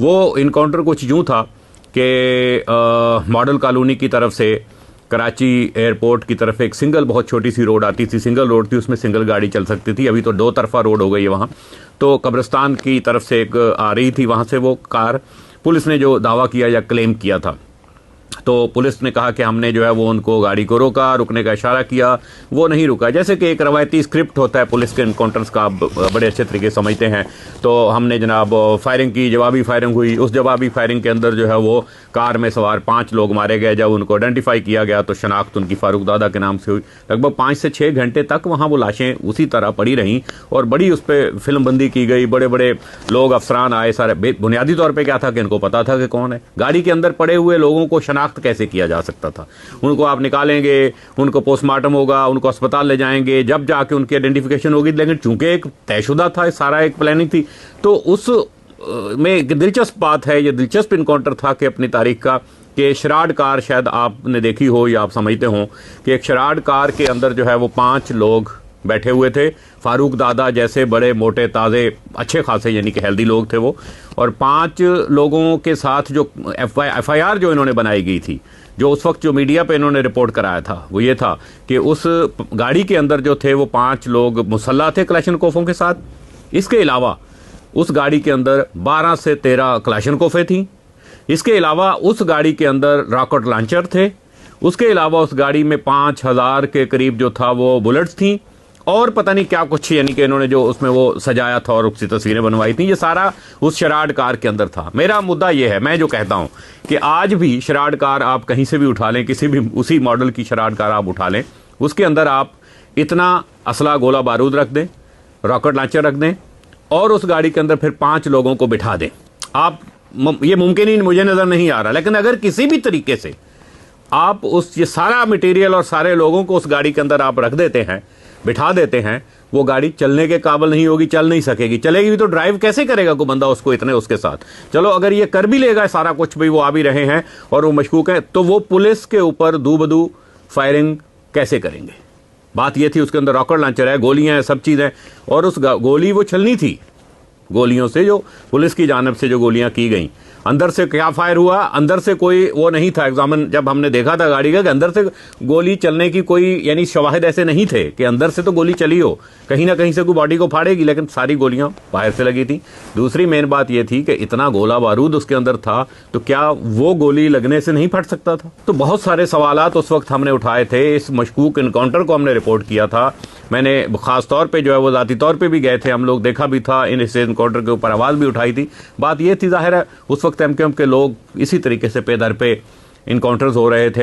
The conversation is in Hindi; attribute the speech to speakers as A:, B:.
A: वो इनकाउंटर कुछ यूँ था कि मॉडल कॉलोनी की तरफ से कराची एयरपोर्ट की तरफ एक सिंगल बहुत छोटी सी रोड आती थी, सिंगल रोड थी, उसमें सिंगल गाड़ी चल सकती थी। अभी तो दो तरफा रोड हो गई है वहाँ। तो कब्रिस्तान की तरफ से एक आ रही थी वहाँ से वो कार। पुलिस ने जो दावा किया या क्लेम किया था, तो पुलिस ने कहा कि हमने जो है वो उनको गाड़ी को रोका, रुकने का इशारा किया, वो नहीं रुका। जैसे कि एक रवायती स्क्रिप्ट होता है पुलिस के इनकाउंटर्स का, आप बड़े अच्छे तरीके से समझते हैं। तो हमने जनाब फायरिंग की, जवाबी फायरिंग हुई। उस जवाबी फायरिंग के अंदर जो है वो कार में सवार 5 लोग मारे गए। जब उनको आइडेंटिफाई किया गया तो शनाख्त उनकी फारूक दादा के नाम से हुई। लगभग 5 से 6 घंटे तक वहाँ वो लाशें उसी तरह पड़ी रहीं और बड़ी उस पर फिल्मबंदी की गई। बड़े बड़े लोग, अफसरान आए सारे। बुनियादी तौर पर क्या था कि इनको पता था कि कौन है। गाड़ी के अंदर पड़े हुए लोगों को शनाख्त कैसे किया जा सकता था? उनको आप निकालेंगे, उनको पोस्टमार्टम होगा, उनको अस्पताल ले जाएंगे, जब जाके उनकी आइडेंटिफिकेशन होगी। लेकिन चूंकि एक तयशुदा था, सारा एक प्लानिंग थी, तो उस में एक दिलचस्प बात है, ये दिलचस्प इनकाउंटर था कि अपनी तारीख का, कि शराड कार शायद आपने देखी हो या आप समझते हो कि एक शराड कार के अंदर जो है वो 5 लोग बैठे हुए थे। फारूक दादा जैसे बड़े मोटे ताज़े अच्छे खासे यानी कि हेल्दी लोग थे वो। और 5 लोगों के साथ जो FIR जो इन्होंने बनाई गई थी, जो उस वक्त जो मीडिया पे इन्होंने रिपोर्ट कराया था, वो ये था कि उस गाड़ी के अंदर जो थे वो 5 लोग मुसल्ला थे कलाशनकोफों के साथ। इसके अलावा उस गाड़ी के अंदर 12 से 13 कलाशनकोफे थी। इसके अलावा उस गाड़ी के अंदर रॉकेट लॉन्चर थे। उसके अलावा उस गाड़ी में 5000 के करीब जो था वो बुलेट्स थी और पता नहीं क्या कुछ, यानी कि इन्होंने जो उसमें वो सजाया था और उसकी तस्वीरें बनवाई थी, ये सारा उस शराड कार के अंदर था। मेरा मुद्दा ये है, मैं जो कहता हूं कि आज भी शराड कार आप कहीं से भी उठा लें, किसी भी उसी मॉडल की शराड कार आप उठा लें, उसके अंदर आप इतना असला गोला बारूद रख दें, रॉकेट लॉन्चर रख दें और उस गाड़ी के अंदर फिर 5 लोगों को बिठा दें। आप ये मुमकिन ही मुझे नजर नहीं आ रहा। लेकिन अगर किसी भी तरीके से आप ये सारा मटेरियल और सारे लोगों को उस गाड़ी के अंदर आप रख देते हैं, बिठा देते हैं, वो गाड़ी चलने के काबिल नहीं होगी, चल नहीं सकेगी। चलेगी भी तो ड्राइव कैसे करेगा कोई बंदा उसको इतने उसके साथ? चलो अगर ये कर भी लेगा सारा कुछ, भाई वो आ भी रहे हैं और वो मशकूक हैं, तो वो पुलिस के ऊपर दूबदू फायरिंग कैसे करेंगे? बात ये थी उसके अंदर रॉकेट लॉन्चर है, गोलियां हैं, सब चीज़ें, और उस गोली वो चलनी थी। गोलियों से जो पुलिस की जानिब से जो गोलियां की गई, अंदर से क्या फायर हुआ, अंदर से कोई वो नहीं था। एग्जामिन जब हमने देखा था गाड़ी का कि अंदर से गोली चलने की कोई यानी शवाहिद ऐसे नहीं थे कि अंदर से तो गोली चली हो, कहीं ना कहीं से कोई बॉडी को फाड़ेगी, लेकिन सारी गोलियां बाहर से लगी थी। दूसरी मेन बात ये थी कि इतना गोला बारूद उसके अंदर था, तो क्या वो गोली लगने से नहीं फट सकता था? तो बहुत सारे सवालात उस वक्त हमने उठाए थे। इस मशकूक इनकाउंटर को हमने रिपोर्ट किया था। मैंने खास तौर पे जो है वो ज़ाती तौर पे भी गए थे हम लोग, देखा भी था, इस इनकाउंटर के ऊपर आवाज़ भी उठाई थी। बात ये थी, जाहिर है उस वक्त MQM के लोग इसी तरीके से पे दर पे इनकाउंटर्स हो रहे थे।